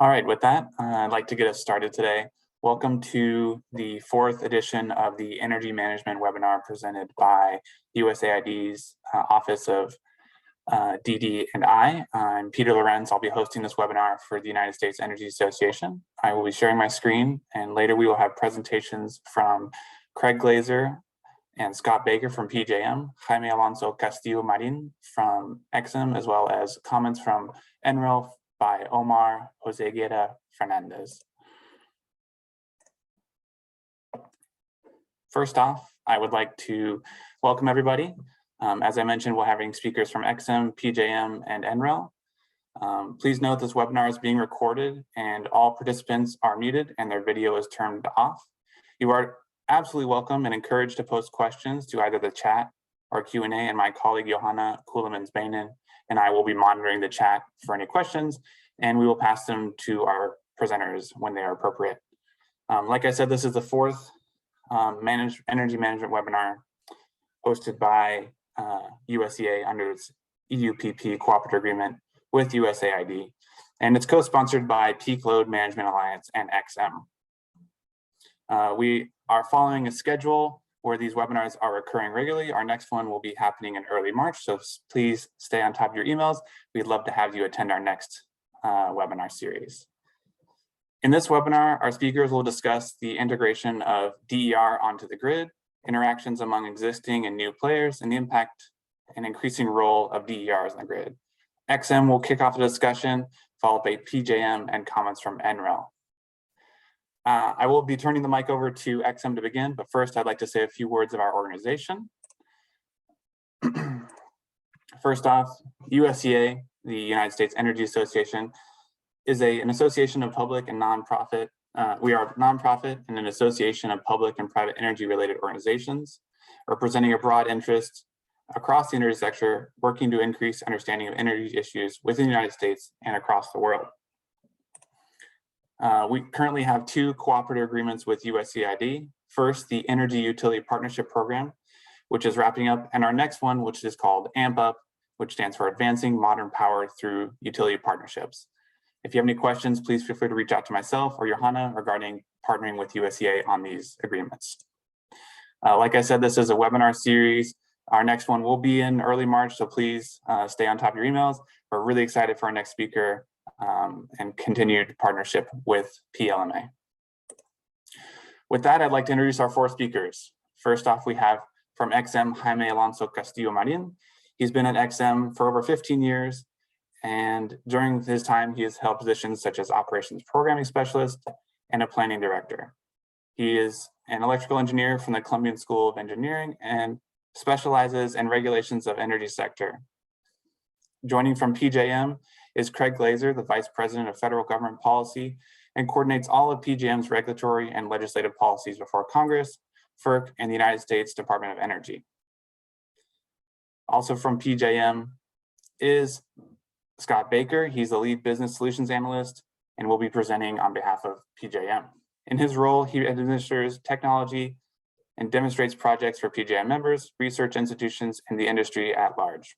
All right, with that, I'd like to get us started today. Welcome to the fourth edition of the Energy Management webinar presented by USAID's Office of DD&I. I'm Peter Lorenz. I'll be hosting this webinar for the United States Energy Association. I will be sharing my screen, and later we will have presentations from Craig Glazer and Scott Baker from PJM, Jaime Alonso Castillo Marin from XM, as well as comments from NREL by Omar, Guerra, Fernandez. First off, I would like to welcome everybody. As I mentioned, we're having speakers from XM, PJM, and NREL. Please note this webinar is being recorded and all participants are muted and their video is turned off. You are absolutely welcome and encouraged to post questions to either the chat or Q&A, and my colleague Johanna Kulemans-Bainen and I will be monitoring the chat for any questions, and we will pass them to our presenters when they are appropriate. Like I said, this is the fourth energy management webinar hosted by USEA under its EUPP cooperative agreement with USAID, and it's co-sponsored by Peak Load Management Alliance and XM. We are following a schedule where these webinars are occurring regularly. Our next one will be happening in early March, so please stay on top of your emails. We'd love to have you attend our next webinar series. In this webinar, our speakers will discuss the integration of DER onto the grid, interactions among existing and new players, and the impact and increasing role of DERs on the grid. XM will kick off the discussion, followed by PJM and comments from NREL. I will be turning the mic over to XM to begin, but first I'd like to say a few words of our organization. First off, USEA, the United States Energy Association, is an association of public and nonprofit. We are a nonprofit and an association of public and private energy related organizations, representing a broad interest across the energy sector, working to increase understanding of energy issues within the United States and across the world. We currently have two cooperative agreements with USAID. First, the Energy Utility Partnership Program, which is wrapping up, and our next one, which is called AMP UP, which stands for Advancing Modern Power Through Utility Partnerships. If you have any questions, please feel free to reach out to myself or Johanna regarding partnering with USEA on these agreements. Like I said, this is a webinar series. Our next one will be in early March, so please stay on top of your emails. We're really excited for our next speaker and continued partnership with PLMA. With that, I'd like to introduce our four speakers. First off, we have from XM, Jaime Alonso Castillo Marin. He's been at XM for over 15 years, and during his time, he has held positions such as Operations Programming Specialist and a Planning Director. He is an electrical engineer from the Colombia and School of Engineering and specializes in regulations of energy sector. Joining from PJM is Craig Glazer, the Vice President of Federal Government Policy, and coordinates all of PJM's regulatory and legislative policies before Congress, FERC, and the United States Department of Energy. Also from PJM is Scott Baker. He's the lead business solutions analyst and will be presenting on behalf of PJM. In his role, he administers technology and demonstrates projects for PJM members, research institutions, and the industry at large.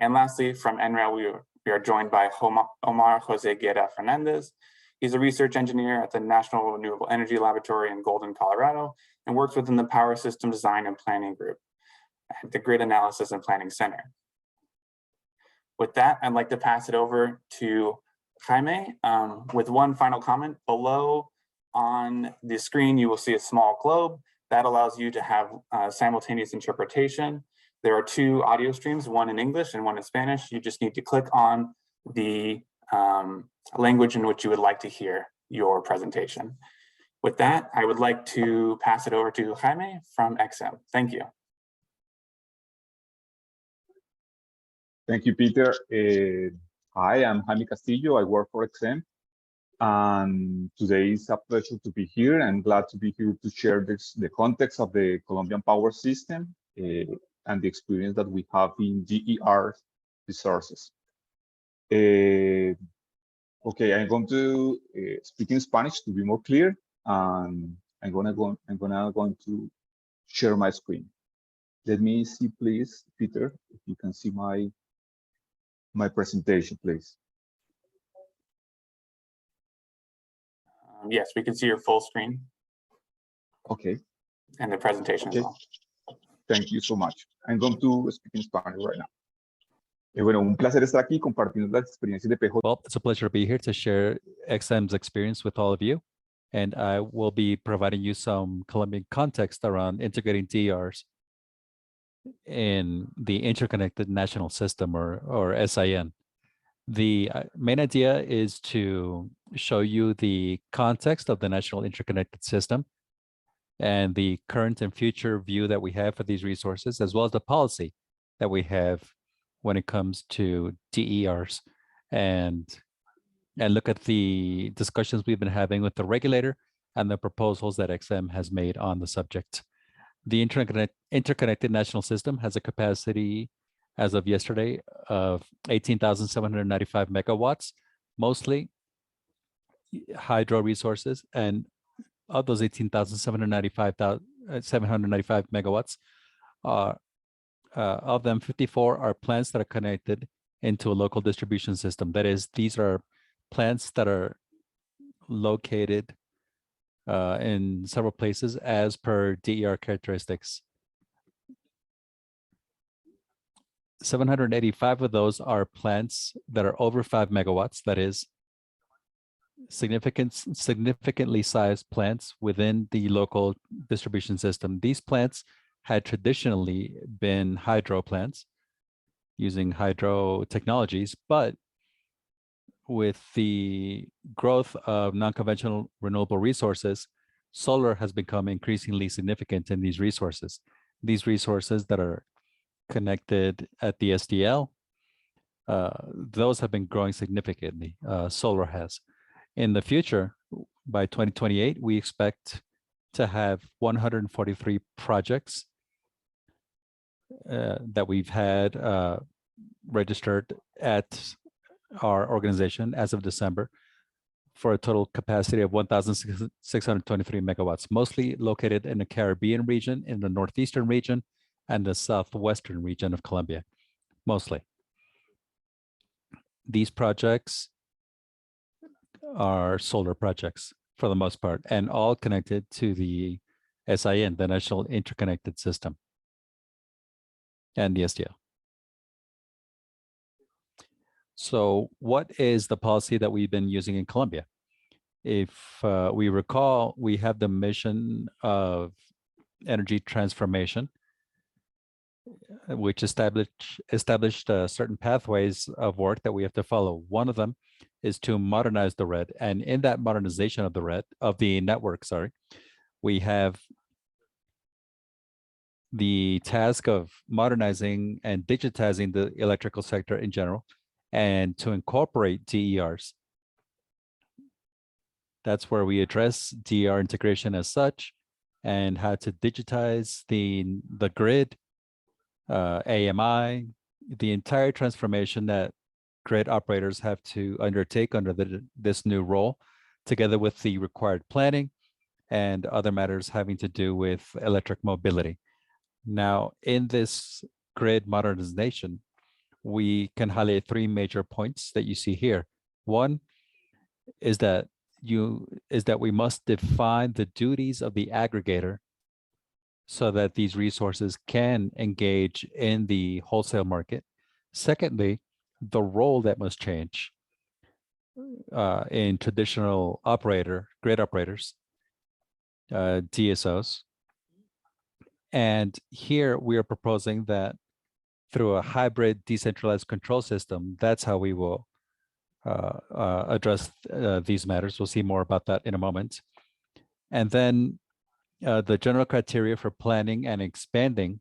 And lastly, from NREL, we are joined by Omar Guerra Fernandez. He's a research engineer at the National Renewable Energy Laboratory in Golden, Colorado, and works within the Power System Design and Planning Group at the Grid Analysis and Planning Center. With that, I'd like to pass it over to Jaime with one final comment. Below on the screen, you will see a small globe that allows you to have simultaneous interpretation. There are two audio streams, one in English and one in Spanish. You just need to click on the language in which you would like to hear your presentation. With that, I would like to pass it over to Jaime from XM. Thank you. Thank you, Peter. Hi, I'm Jaime Castillo. I work for XM. And today is a pleasure to be here. I'm glad to be here to share the context of the Colombian power system and the experience that we have in DER resources. Okay, I'm going to speak in Spanish to be more clear, and I'm gonna going to share my screen. Let me see, please, Peter, if you can see my presentation, please. Yes, we can see your full screen Okay, and the presentation okay. as well. Thank you so much. I'm going to speak in Spanish right now. Bueno, un placer estar aquí compartiendo las experiencias de PJ. Well, it's a pleasure to be here to share XM's experience with all of you. And I will be providing you some Colombian context around integrating DERs in the interconnected national system, or SIN. The main idea is to show you the context of the national interconnected system and the current and future view that we have for these resources, as well as the policy that we have when it comes to DERs, and look at the discussions we've been having with the regulator and the proposals that XM has made on the subject. The interconnected national system has a capacity as of yesterday of 18,795 megawatts, mostly hydro resources. And of those 18,795 megawatts, of them, 54 are plants that are connected into a local distribution system. That is, these are plants that are located in several places as per DER characteristics. 785 of those are plants that are over 5 megawatts. That is, significantly sized plants within the local distribution system. These plants had traditionally been hydro plants using hydro technologies, but with the growth of non-conventional renewable resources, solar has become increasingly significant in these resources. These resources that are connected at the SDL, those have been growing significantly, solar has. In the future, by 2028, we expect to have 143 projects that we've had registered at our organization as of December, for a total capacity of 1,623 megawatts, mostly located in the Caribbean region, in the northeastern region, and the southwestern region of Colombia, mostly. These projects are solar projects for the most part, and all connected to the SIN, the National Interconnected System, and the SDL. So what is the policy that we've been using in Colombia? If we recall, we have the mission of energy transformation, which established certain pathways of work that we have to follow. One of them is to modernize the red. And in that modernization of the network, we have the task of modernizing and digitizing the electrical sector in general, and to incorporate DERs. That's where we address DER integration as such, and how to digitize the grid, AMI, the entire transformation that grid operators have to undertake under this new role, together with the required planning and other matters having to do with electric mobility. Now, in this grid modernization, we can highlight three major points that you see here. One is that we must define the duties of the aggregator so that these resources can engage in the wholesale market. Secondly, the role that must change in traditional grid operators, DSOs. And here we are proposing that through a hybrid decentralized control system, that's how we will address these matters. We'll see more about that in a moment. And then the general criteria for planning and expanding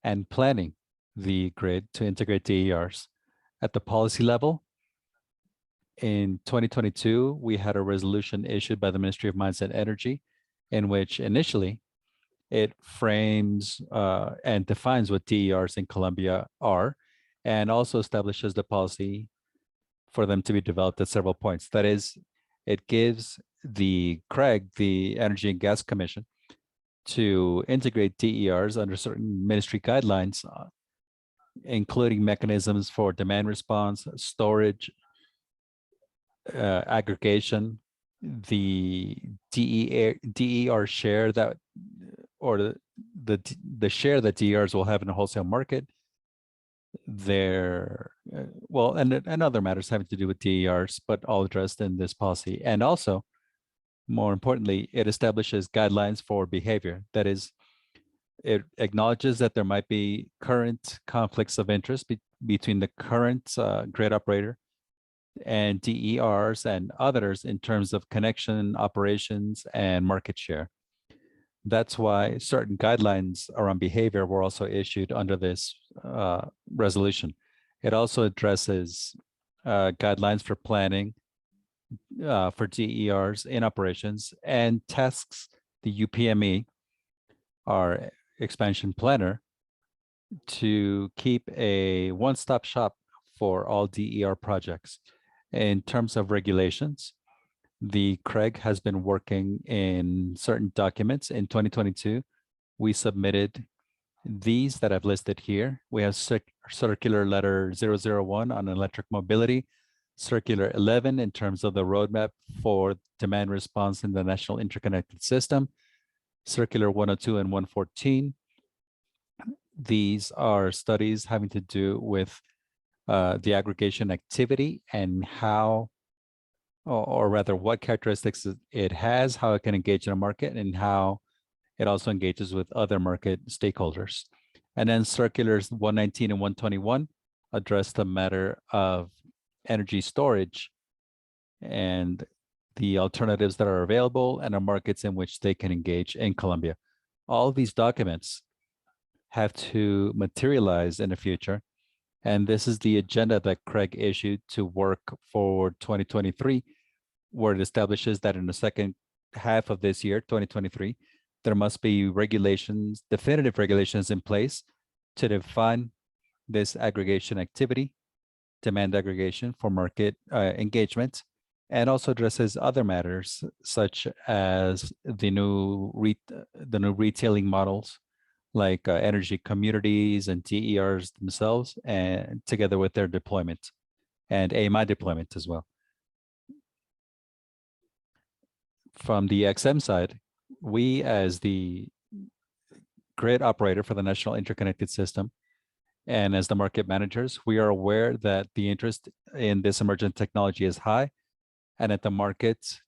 and planning the grid to integrate DERs. At the policy level, in 2022, we had a resolution issued by the Ministry of Mines and Energy, in which initially it frames and defines what DERs in Colombia are, and also establishes the policy for them to be developed at several points. That is, it gives the CREG, the Energy and Gas Commission, to integrate DERs under certain ministry guidelines, including mechanisms for demand response, storage, aggregation, the DER share that, or the share that DERs will have in the wholesale market, their well, and other matters having to do with DERs, but all addressed in this policy. And also, more importantly, it establishes guidelines for behavior. That is, it acknowledges that there might be current conflicts of interest between the current grid operator and DERs and others in terms of connection, operations, and market share. That's why certain guidelines around behavior were also issued under this resolution. It also addresses guidelines for planning for DERs in operations and tasks the UPME, our expansion planner, to keep a one-stop shop for all DER projects. In terms of regulations, the CREG has been working in certain documents. In 2022, we submitted these that I've listed here. We have circular letter 001 on electric mobility, circular 11 in terms of the roadmap for demand response in the national interconnected system, circular 102 and 114. These are studies having to do with the aggregation activity and how, or rather what characteristics it has, how it can engage in a market, and how it also engages with other market stakeholders. And then circulars 119 and 121 address the matter of energy storage and the alternatives that are available and the markets in which they can engage in Colombia. All of these documents have to materialize in the future. And this is the agenda that CREG issued to work for 2023, where it establishes that in the second half of this year, 2023, there must be regulations, definitive regulations in place to define this aggregation activity, demand aggregation for market engagement, and also addresses other matters such as the new retailing models, like energy communities and DERs themselves, and together with their deployment and AMI deployment as well. From the XM side, we as the grid operator for the national interconnected system and as the market managers, we are aware that the interest in this emergent technology is high and that the market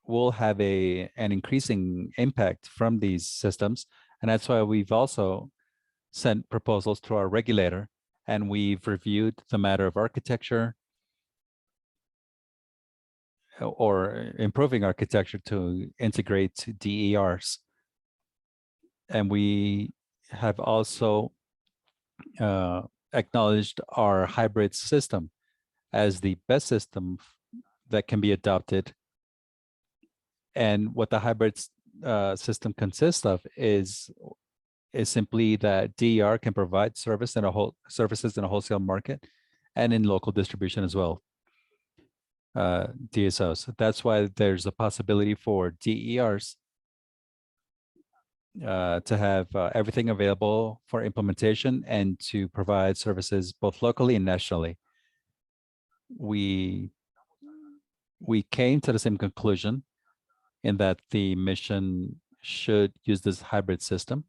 will have an increasing impact from these systems. And that's why we've also sent proposals to our regulator, and we've reviewed the matter of architecture or improving architecture to integrate DERs. And we have also acknowledged our hybrid system as the best system that can be adopted. And what the hybrid system consists of is simply that DER can provide services in a wholesale market and in local distribution as well, DSOs. That's why there's a possibility for DERs to have everything available for implementation and to provide services both locally and nationally. We came to the same conclusion in that the mission should use this hybrid system.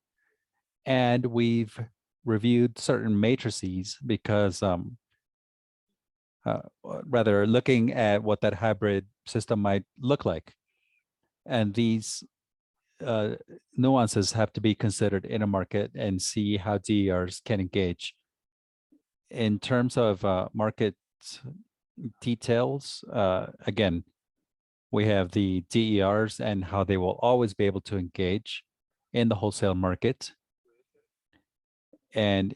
And we've reviewed certain matrices because rather looking at what that hybrid system might look like. And these nuances have to be considered in a market and see how DERs can engage. In terms of market details, again, we have the DERs and how they will always be able to engage in the wholesale market. And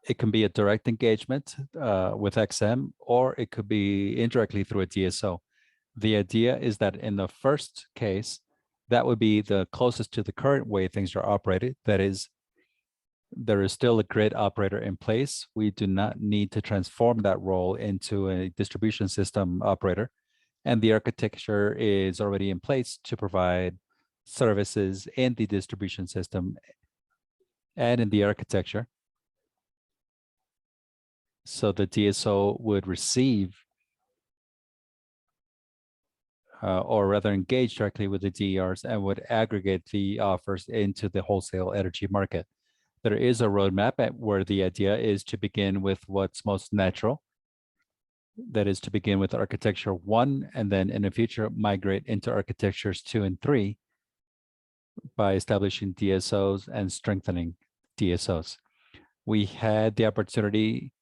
it can be a direct engagement with XM, or it could be indirectly through a DSO. The idea is that in the first case, that would be the closest to the current way things are operated. That is, there is still a grid operator in place. We do not need to transform that role into a distribution system operator. And the architecture is already in place to provide services in the distribution system and in the architecture. So the DSO would receive or rather engage directly with the DERs and would aggregate the offers into the wholesale energy market. There is a roadmap where the idea is to begin with what's most natural. That is to begin with architecture 1, and then in the future migrate into architectures 2 and 3 by establishing DSOs and strengthening DSOs. We had the opportunity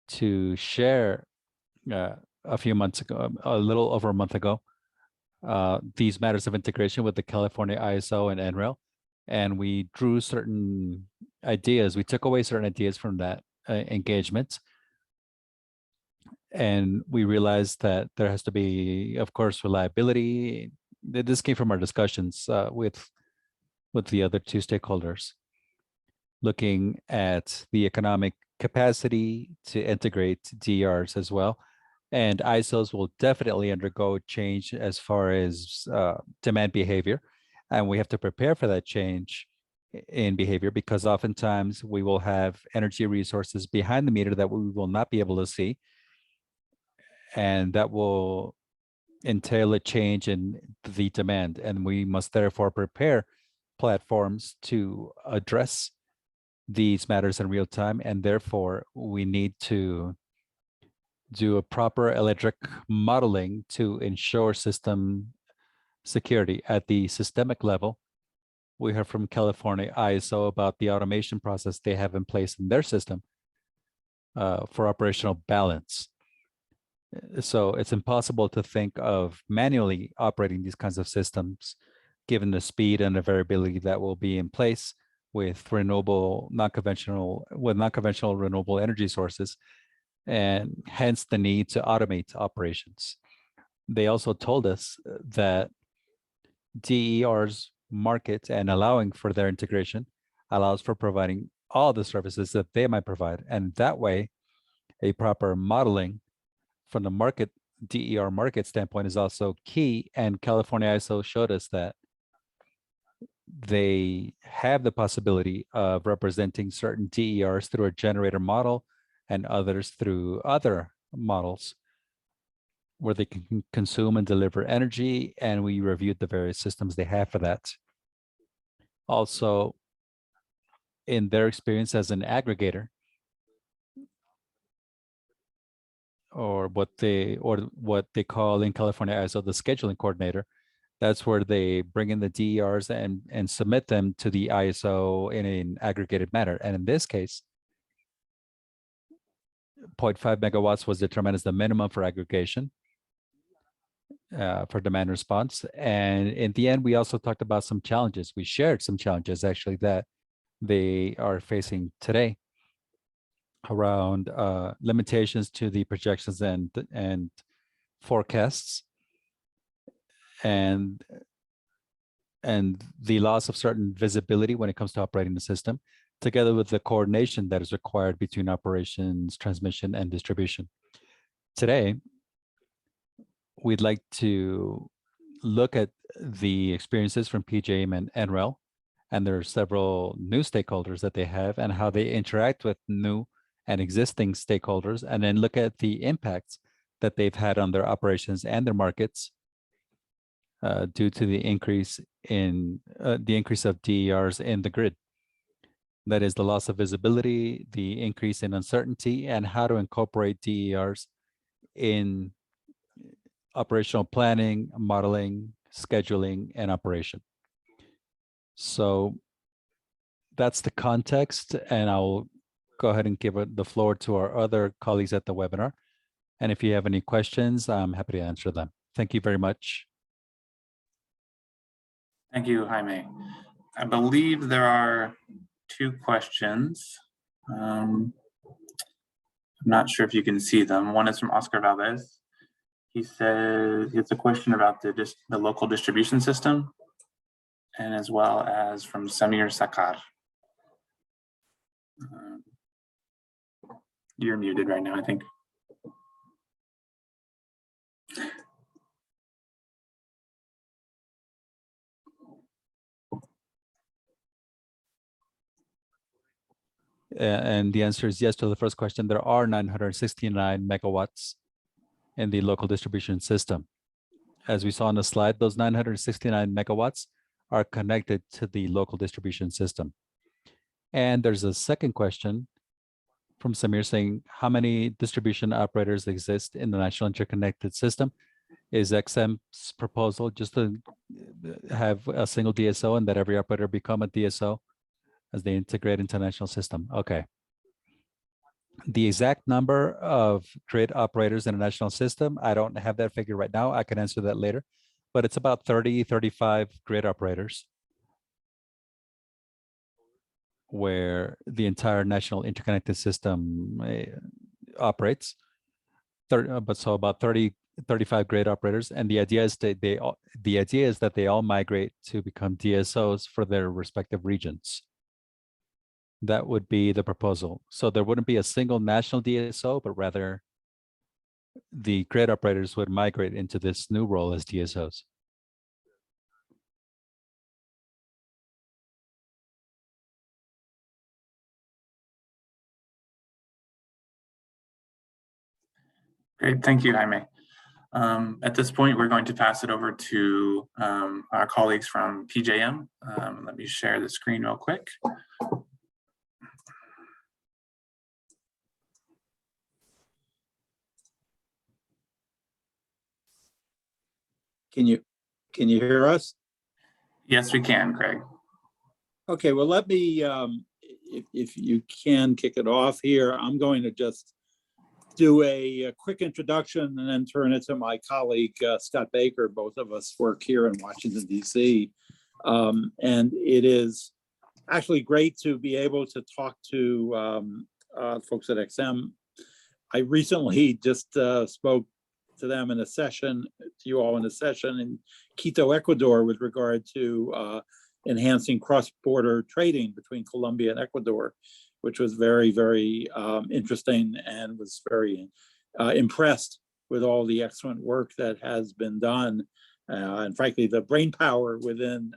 to share a few months ago, a little over a month ago, these matters of integration with the California ISO and NREL. And we drew certain ideas. We took away certain ideas from that engagement. And we realized that there has to be, of course, reliability. This came from our discussions with the other two stakeholders, looking at the economic capacity to integrate DRs as well. And ISOs will definitely undergo change as far as demand behavior. And we have to prepare for that change in behavior, because oftentimes we will have energy resources behind the meter that we will not be able to see. And that will entail a change in the demand. And we must therefore prepare platforms to address these matters in real time. And therefore, we need to do a proper electric modeling to ensure system security at the systemic level. We heard from California ISO about the automation process they have in place in their system for operational balance. So it's impossible to think of manually operating these kinds of systems, given the speed and the variability that will be in place with non-conventional renewable energy sources, and hence the need to automate operations. They also told us that DER's market and allowing for their integration allows for providing all the services that they might provide. And that way, a proper modeling from the market, DER market standpoint is also key. And California ISO showed us that they have the possibility of representing certain DERs through a generator model and others through other models where they can consume and deliver energy. And we reviewed the various systems they have for that. Also, in their experience as an aggregator, or what they call in California ISO the scheduling coordinator, that's where they bring in the DERs and submit them to the ISO in an aggregated manner. And in this case, 0.5 megawatts was determined as the minimum for aggregation for demand response. And in the end, we also talked about some challenges. We shared some challenges actually that they are facing today around limitations to the projections and forecasts, and the loss of certain visibility when it comes to operating the system, together with the coordination that is required between operations, transmission, and distribution. Today, we'd like to look at the experiences from PJM and NREL, and there are several new stakeholders that they have and how they interact with new and existing stakeholders, and then look at the impacts that they've had on their operations and their markets due to the increase of DERs in the grid. That is the loss of visibility, the increase in uncertainty, and how to incorporate DERs in operational planning, modeling, scheduling, and operation. So that's the context, and I'll go ahead and give the floor to our other colleagues at the webinar. And if you have any questions, I'm happy to answer them. Thank you very much. Thank you, Jaime. I believe there are 2 questions. I'm not sure if you can see them. One is from Oscar Valdez. He says it's a question about the local distribution system, and as well as from Samir Sakar. You're muted right now, I think. And the answer is yes to the first question. There are 969 megawatts in the local distribution system. as we saw on the slide, those 969 megawatts are connected to the local distribution system. And there's a second question from Samir saying, how many distribution operators exist in the national interconnected system? Is XM's proposal just to have a single DSO and that every operator become a DSO as they integrate into the national system? Okay. The exact number of grid operators in the national system, I don't have that figure right now. I can answer that later, but it's about 30, 35 grid operators where the entire national interconnected system operates. So about 30, 35 grid operators, and the idea is that they all migrate to become DSOs for their respective regions. That would be the proposal. So there wouldn't be a single national DSO, but rather the grid operators would migrate into this new role as DSOs. Great, thank you, Jaime. At this point, we're going to pass it over to our colleagues from PJM. Let me share the screen real quick. Can you hear us? Yes, we can, Craig. Okay, well, let me, if you can kick it off here, I'm going to just do a quick introduction and then turn it to my colleague, Scott Baker. Both of us work here in Washington, D.C. And it is actually great to be able to talk to folks at XM. I recently just spoke to them in a session, to you all in a session in Quito, Ecuador, with regard to enhancing cross-border trading between Colombia and Ecuador, which was very, very interesting, and was very impressed with all the excellent work that has been done. And frankly, the brain power within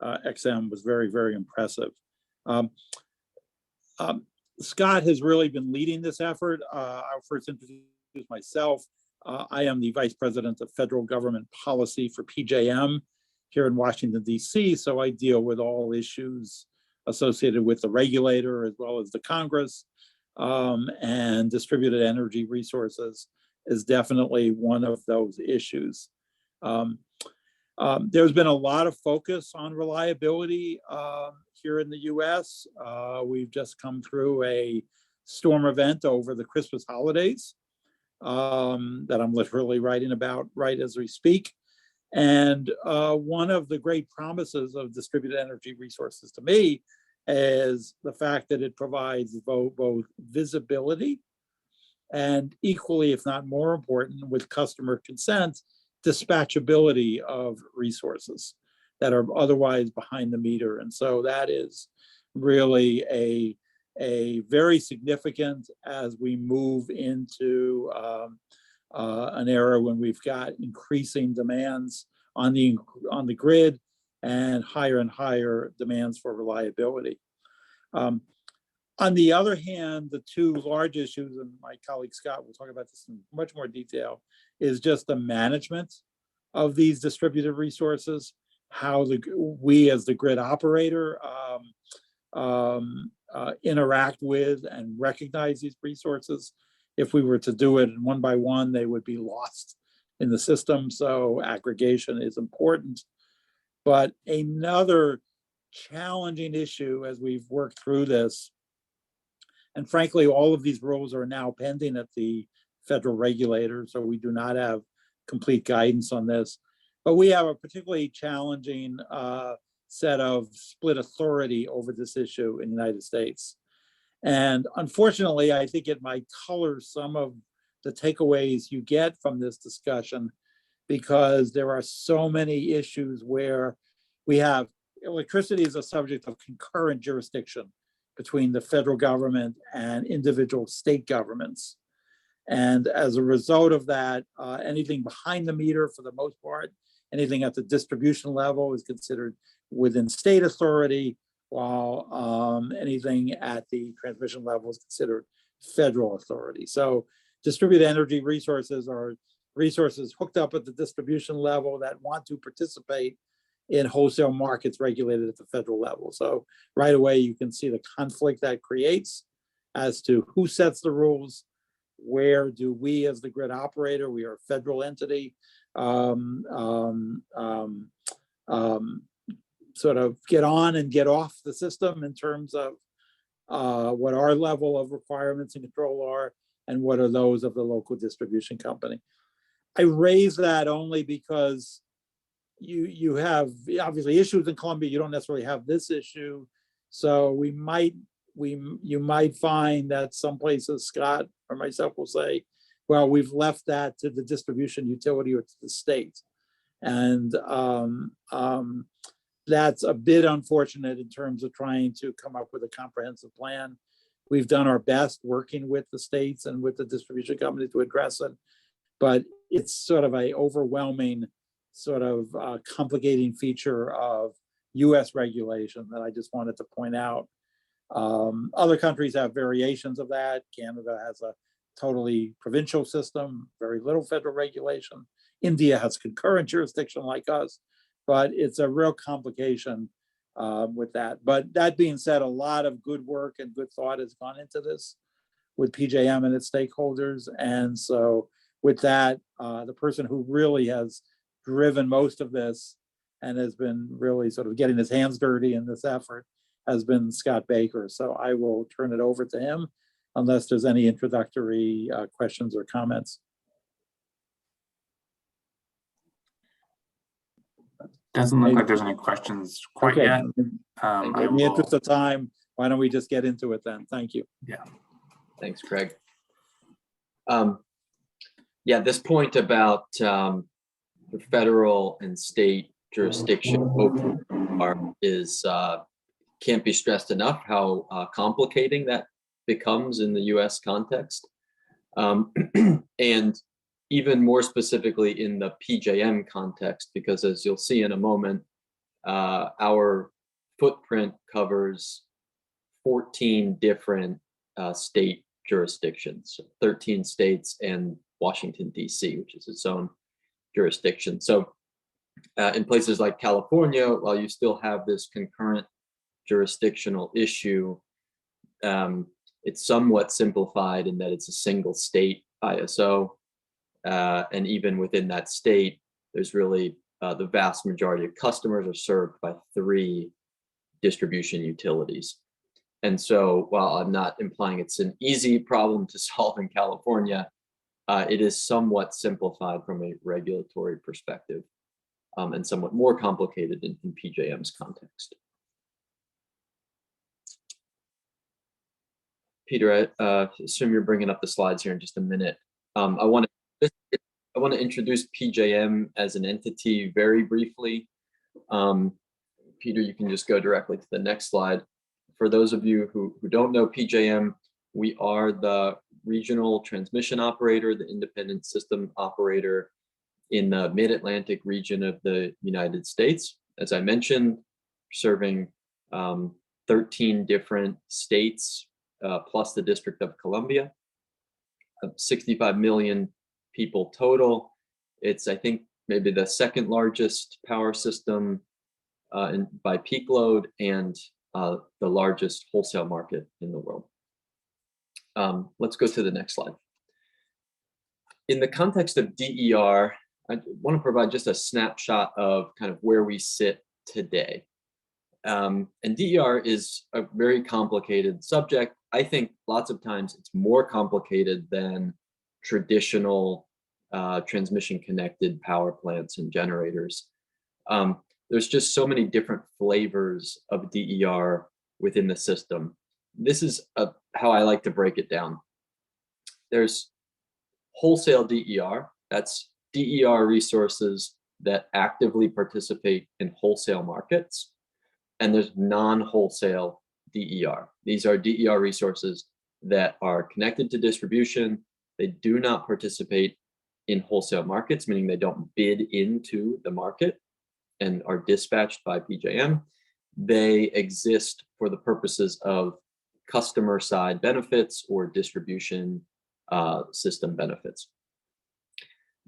XM was very, very impressive. Scott has really been leading this effort. I'll first introduce myself. I am the Vice President of Federal Government Policy for PJM here in Washington, D.C., so I deal with all issues associated with the regulator as well as the Congress, and distributed energy resources is definitely one of those issues. There's been a lot of focus on reliability here in the US. We've just come through a storm event over the Christmas holidays that I'm literally writing about right as we speak. And one of the great promises of distributed energy resources to me is the fact that it provides both visibility and, equally, if not more important, with customer consent, dispatchability of resources that are otherwise behind the meter. And so that is really a very significant as we move into an era when we've got increasing demands on the grid and higher demands for reliability. On the other hand, the two large issues, and my colleague Scott will talk about this in much more detail, is just the management of these distributed resources, how we as the grid operator interact with and recognize these resources. If we were to do it one by one, they would be lost in the system. So aggregation is important. But another challenging issue as we've worked through this, and frankly, all of these rules are now pending at the federal regulator, so we do not have complete guidance on this. But we have a particularly challenging set of split authority over this issue in the United States. And unfortunately, I think it might color some of the takeaways you get from this discussion, because there are so many issues where we have electricity is a subject of concurrent jurisdiction between the federal government and individual state governments. And as a result of that, anything behind the meter, for the most part, anything at the distribution level is considered within state authority, while anything at the transmission level is considered federal authority. So distributed energy resources are resources hooked up at the distribution level that want to participate in wholesale markets regulated at the federal level. So right away, you can see the conflict that creates as to who sets the rules, where do we as the grid operator, we are a federal entity, sort of get on and get off the system in terms of what our level of requirements and control are, and what are those of the local distribution company. I raise that only because you have obviously issues in Colombia. You don't necessarily have this issue, so you might find that some places, Scott or myself will say, well, we've left that to the distribution utility or to the state, and that's a bit unfortunate in terms of trying to come up with a comprehensive plan. We've done our best working with the states and with the distribution company to address it, but it's sort of a overwhelming sort of complicating feature of US regulation that I just wanted to point out. Other countries have variations of that. Canada has a totally provincial system, very little federal regulation. India has concurrent jurisdiction like us, but it's a real complication with that. But that being said, a lot of good work and good thought has gone into this with PJM and its stakeholders. And so with that, the person who really has driven most of this and has been really sort of getting his hands dirty in this effort has been Scott Baker. So I will turn it over to him unless there's any introductory questions or comments. Doesn't look like there's any questions quite yet. In the interest of time, why don't we just get into it then? Thank you. Yeah. Thanks, Craig. Yeah, this point about the federal and state jurisdiction can't be stressed enough how complicating that becomes in the US context. And even more specifically in the PJM context, because as you'll see in a moment, our footprint covers 14 different state jurisdictions, 13 states and Washington, DC, which is its own jurisdiction. So in places like California, while you still have this concurrent jurisdictional issue, it's somewhat simplified in that it's a single state ISO. And even within that state, there's really the vast majority of customers are served by 3 distribution utilities. And so while I'm not implying it's an easy problem to solve in California, it is somewhat simplified from a regulatory perspective and somewhat more complicated in PJM's context. Peter, I assume you're bringing up the slides here in just a minute. I want to introduce PJM as an entity very briefly. Peter, you can just go directly to the next slide. For those of you who don't know PJM, we are the regional transmission operator, the independent system operator in the mid-Atlantic region of the United States. As I mentioned, serving 13 different states, plus the District of Columbia, 65 million people total. It's, I think, maybe the second largest power system by peak load and the largest wholesale market in the world. Let's go to the next slide. In the context of DER, I want to provide just a snapshot of kind of where we sit today. And DER is a very complicated subject. I think lots of times it's more complicated than traditional transmission connected power plants and generators. There's just so many different flavors of DER within the system. This is how I like to break it down. There's wholesale DER, that's DER resources that actively participate in wholesale markets. And there's non-wholesale DER. These are DER resources that are connected to distribution. They do not participate in wholesale markets, meaning they don't bid into the market and are dispatched by PJM. They exist for the purposes of customer side benefits or distribution system benefits.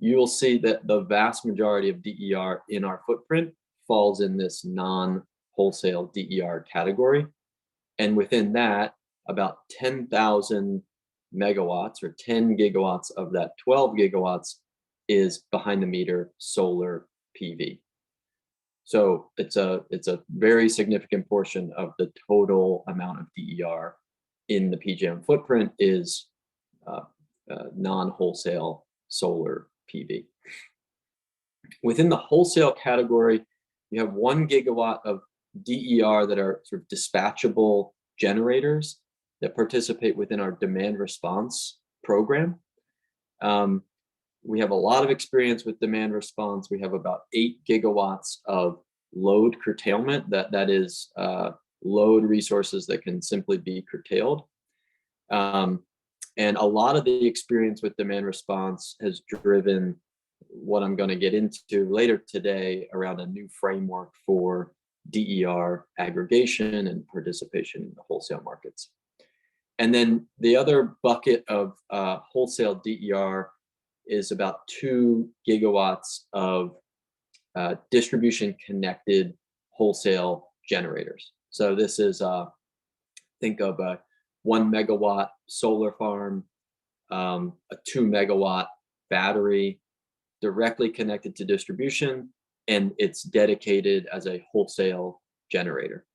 you will see that the vast majority of DER in our footprint falls in this non-wholesale DER category. And within that, about 10,000 megawatts or 10 gigawatts of that 12 gigawatts is behind the meter solar PV. So it's a very significant portion of the total amount of DER in the PJM footprint is non-wholesale solar PV. Within the wholesale category, you have 1 gigawatt of DER that are sort of dispatchable generators that participate within our demand response program. We have a lot of experience with demand response. We have about 8 gigawatts of load curtailment, that is load resources that can simply be curtailed. And a lot of the experience with demand response has driven what I'm going to get into later today around a new framework for DER aggregation and participation in the wholesale markets. And then the other bucket of wholesale DER is about 2 gigawatts of distribution connected wholesale generators. So this is, think of a 1 megawatt solar farm, a 2 megawatt battery directly connected to distribution, and it's dedicated as a wholesale generator.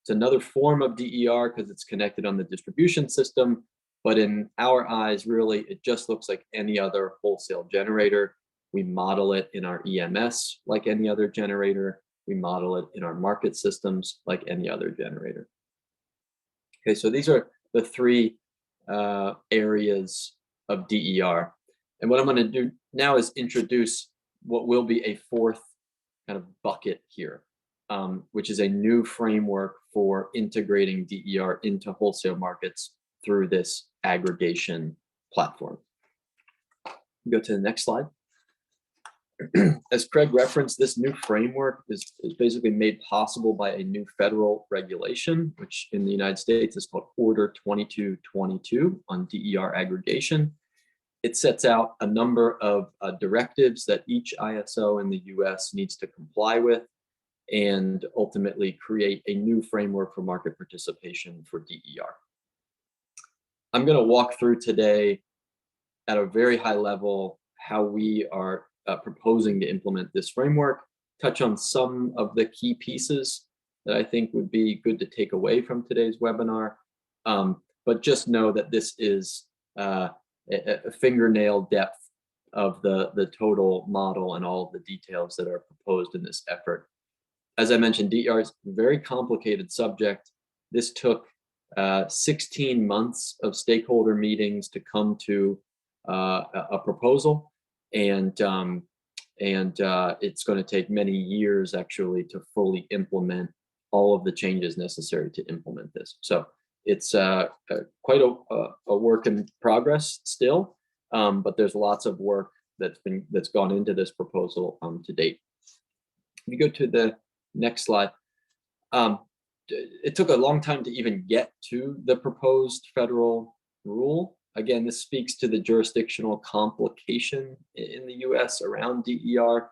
It's another form of DER because it's connected on the distribution system, but in our eyes, really, it just looks like any other wholesale generator. We model it in our EMS like any other generator. We model it in our market systems like any other generator. Okay, so these are the 3 areas of DER. And what I'm going to do now is introduce what will be a 4th kind of bucket here, which is a new framework for integrating DER into wholesale markets through this aggregation platform. Go to the next slide. As Craig referenced, this new framework is basically made possible by a new federal regulation, which in the United States is called Order 2222 on DER aggregation. It sets out a number of directives that each ISO in the US needs to comply with and ultimately create a new framework for market participation for DER. I'm going to walk through today at a very high level how we are proposing to implement this framework, touch on some of the key pieces that I think would be good to take away from today's webinar. But just know that this is a fingernail depth of the total model and all of the details that are proposed in this effort. As I mentioned, DER is a very complicated subject. This took 16 months of stakeholder meetings to come to a proposal. And it's going to take many years actually to fully implement all of the changes necessary to implement this. So it's quite a work in progress still, but there's lots of work that's gone into this proposal to date. If you go to the next slide, it took a long time to even get to the proposed federal rule. Again, this speaks to the jurisdictional complication in the US around DER.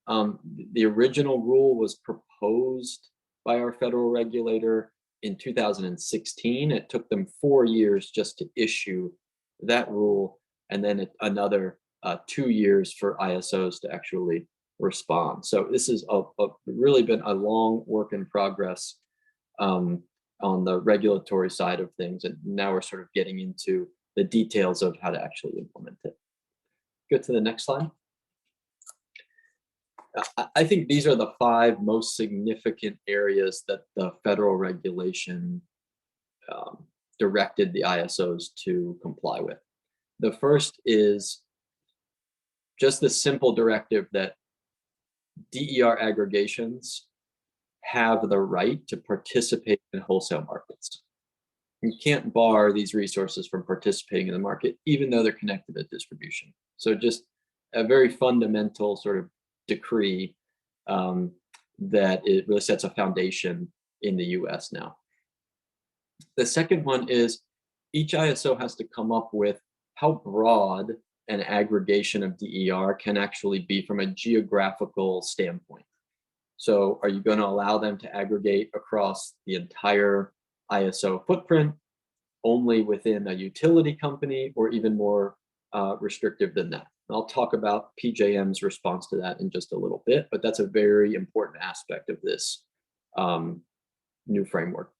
The original rule was proposed by our federal regulator in 2016. It took them 4 years just to issue that rule, and then another 2 years for ISOs to actually respond. So this is really been a long work in progress on the regulatory side of things, and now we're sort of getting into the details of how to actually implement it. Go to the next slide. I think these are the 5 most significant areas that the federal regulation directed the ISOs to comply with. The first is just the simple directive that DER aggregations have the right to participate in wholesale markets. You can't bar these resources from participating in the market, even though they're connected to distribution. So just a very fundamental sort of decree that it really sets a foundation in the US now. The second one is each ISO has to come up with how broad an aggregation of DER can actually be from a geographical standpoint. So are you going to allow them to aggregate across the entire ISO footprint, only within a utility company, or even more restrictive than that? And I'll talk about PJM's response to that in just a little bit, but that's a very important aspect of this new framework.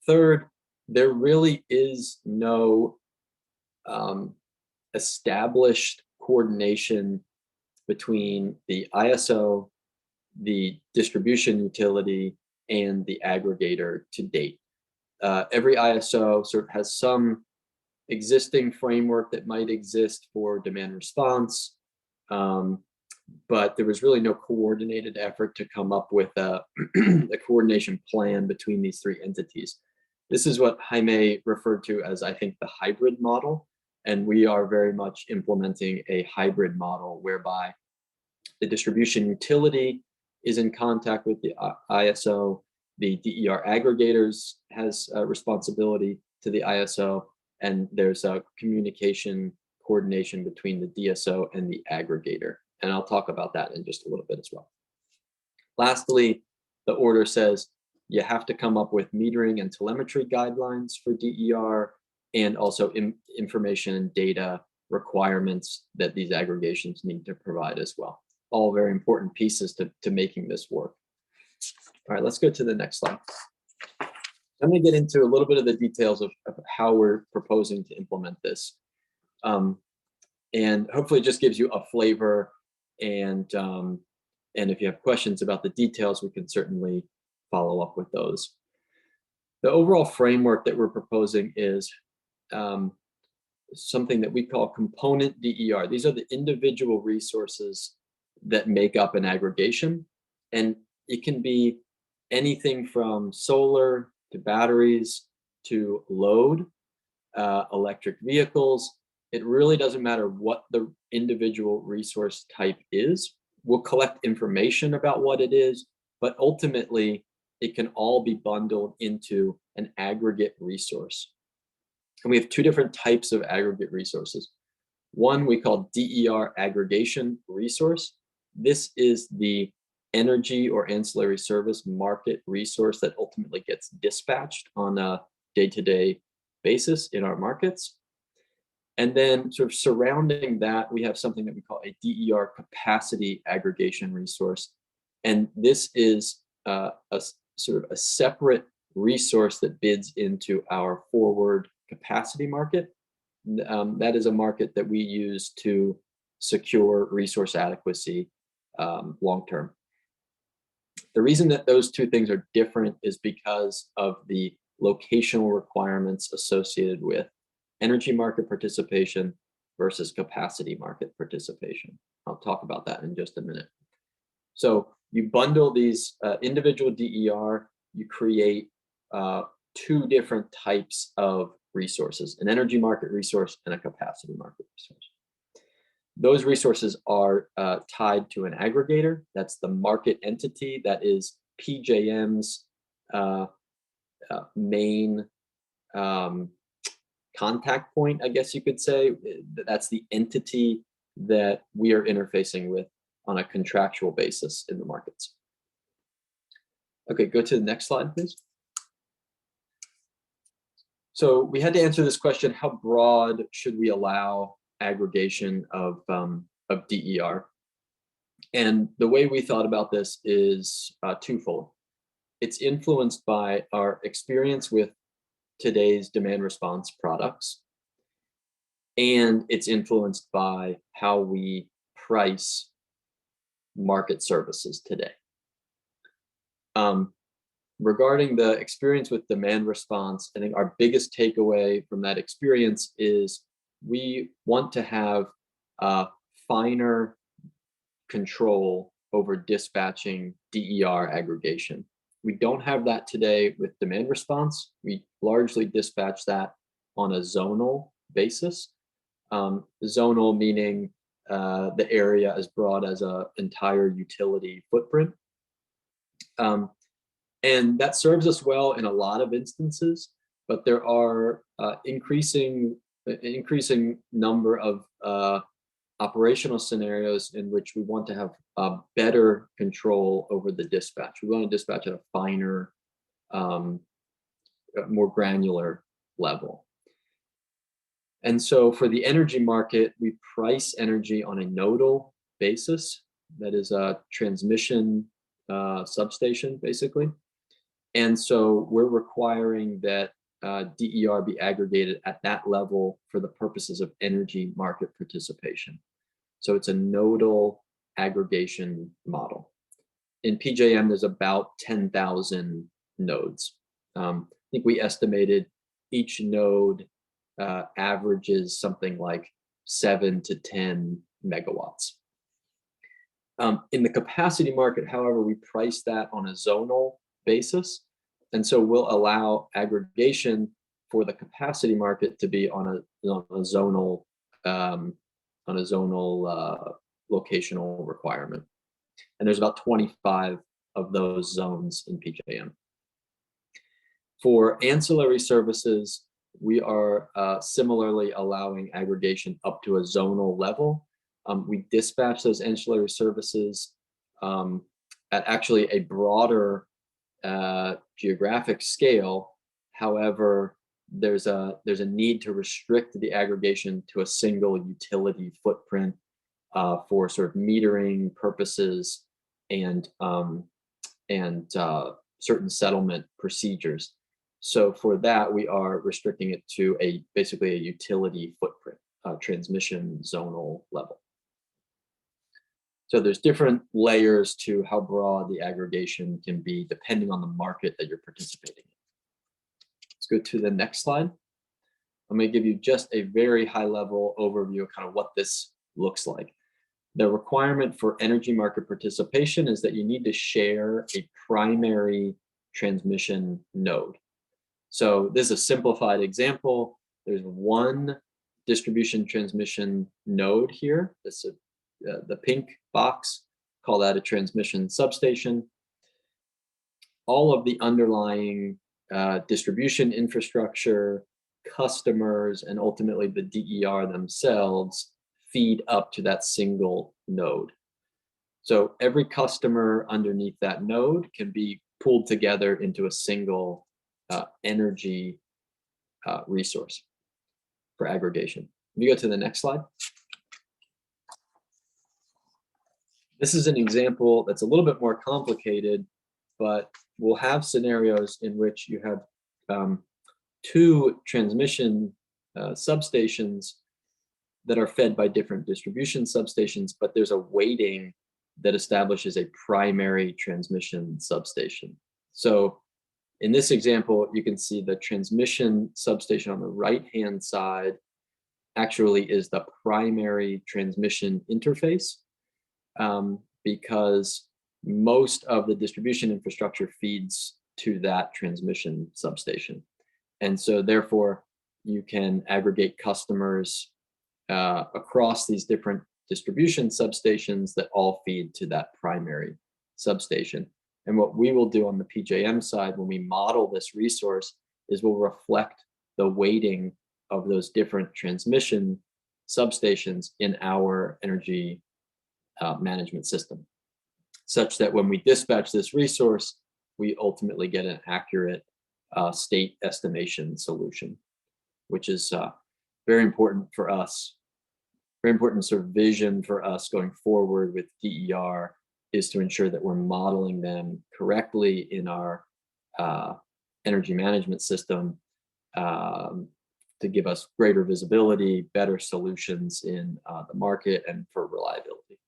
Third, there really is no established coordination between the ISO, the distribution utility, and the aggregator to date. Every ISO sort of has some existing framework that might exist for demand response, but there was really no coordinated effort to come up with a coordination plan between these three entities. This is what Jaime referred to as, I think, the hybrid model, and we are very much implementing a hybrid model whereby the distribution utility is in contact with the ISO, the DER aggregators has a responsibility to the ISO, and there's a communication coordination between the DSO and the aggregator. And I'll talk about that in just a little bit as well. Lastly, the order says you have to come up with metering and telemetry guidelines for DER, and also information and data requirements that these aggregations need to provide as well. All very important pieces to making this work. All right, let's go to the next slide. I'm going to get into a little bit of the details of how we're proposing to implement this. And hopefully it just gives you a flavor, and if you have questions about the details, we can certainly follow up with those. The overall framework that we're proposing is something that we call component DER. These are the individual resources that make up an aggregation, and it can be anything from solar to batteries to load, electric vehicles. It really doesn't matter what the individual resource type is. We'll collect information about what it is, but ultimately it can all be bundled into an aggregate resource. And we have two different types of aggregate resources. One we call DER aggregation resource. This is the energy or ancillary service market resource that ultimately gets dispatched on a day-to-day basis in our markets. And then sort of surrounding that, we have something that we call a DER capacity aggregation resource. And this is a sort of a separate resource that bids into our forward capacity market. That is a market that we use to secure resource adequacy long-term. The reason that those two things are different is because of the locational requirements associated with energy market participation versus capacity market participation. I'll talk about that in just a minute. So you bundle these individual DER, you create two different types of resources, an energy market resource and a capacity market resource. Those resources are tied to an aggregator. That's the market entity that is PJM's main contact point, I guess you could say. That's the entity that we are interfacing with on a contractual basis in the markets. Okay, go to the next slide, please. So we had to answer this question: how broad should we allow aggregation of DER? And the way we thought about this is twofold. It's influenced by our experience with today's demand response products, and it's influenced by how we price market services today. Regarding the experience with demand response, I think our biggest takeaway from that experience is we want to have finer control over dispatching DER aggregation. We don't have that today with demand response. We largely dispatch that on a zonal basis. Zonal meaning the area as broad as an entire utility footprint. And that serves us well in a lot of instances, but there are increasing increasing number of operational scenarios in which we want to have better control over the dispatch. We want to dispatch at a finer, more granular level. And so for the energy market, we price energy on a nodal basis. That is a transmission substation, basically. And so we're requiring that DER be aggregated at that level for the purposes of energy market participation. So it's a nodal aggregation model. In PJM, there's about 10,000 nodes. I think we estimated each node averages something like 7 to 10 megawatts. In the capacity market, however, we price that on a zonal basis. And so we'll allow aggregation for the capacity market to be on a zonal locational requirement. And there's about 25 of those zones in PJM. For ancillary services, we are similarly allowing aggregation up to a zonal level. We dispatch those ancillary services at actually a broader geographic scale. However, there's a need to restrict the aggregation to a single utility footprint for sort of metering purposes and certain settlement procedures. So for that, we are restricting it to basically a utility footprint, transmission zonal level. So there's different layers to how broad the aggregation can be depending on the market that you're participating in. Let's go to the next slide. I'm going to give you just a very high level overview of kind of what this looks like. The requirement for energy market participation is that you need to share a primary transmission node. So this is a simplified example. There's one distribution transmission node here. This is the pink box, call that a transmission substation. All of the underlying distribution infrastructure, customers, and ultimately the DER themselves feed up to that single node. So every customer underneath that node can be pulled together into a single energy resource for aggregation. Let me go to the next slide. This is an example that's a little bit more complicated, but we'll have scenarios in which you have two transmission substations that are fed by different distribution substations, but there's a weighting that establishes a primary transmission substation. So in this example, you can see the transmission substation on the right-hand side actually is the primary transmission interface, because most of the distribution infrastructure feeds to that transmission substation. And so therefore, you can aggregate customers across these different distribution substations that all feed to that primary substation. And what we will do on the PJM side when we model this resource is we'll reflect the weighting of those different transmission substations in our energy management system, such that when we dispatch this resource, we ultimately get an accurate state estimation solution, which is very important for us. Very important sort of vision for us going forward with DER is to ensure that we're modeling them correctly in our energy management system to give us greater visibility, better solutions in the market, and for reliability.